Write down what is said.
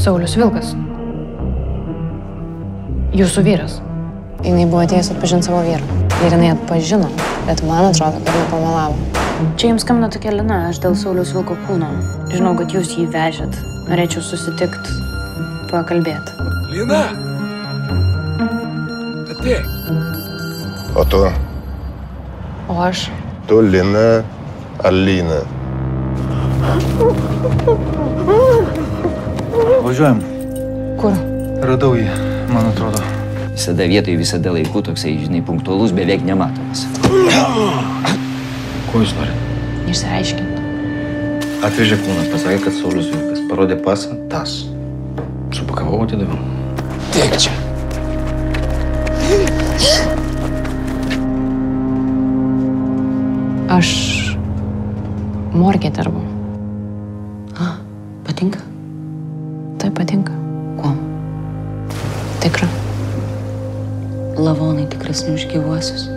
Saulius Vilkas. Jūsų vyras. Jinai buvo atėjus atpažinti savo vyrą. Ir jinai atpažino, bet man atrodo, kad jinai pamelavo. Čia jums skambina tokia Lina, aš dėl Sauliaus Vilko kūno. Žinau, kad jūs jį vežėt. Norėčiau susitikti, pakalbėti. Lina! Ateik! O tu? O aš? Tu Lina ar Lina? Važiuojam. Kur? Radau jį, man atrodo. Visada vietoj, visada laiku, toksai, žinai, punktualus, beveik nematomas. Ko jūs norit? Išsiaiškinti. Atvežė kūną, pasakė, kad Saulius Vilkas. Parodė pasą, tas. Supakavau, atidaviau. Tiek čia. Aš morgė dirbu. Patinka? Tai patinka. Kuom? Tikra. Lavonai tikresni už gyvuosius.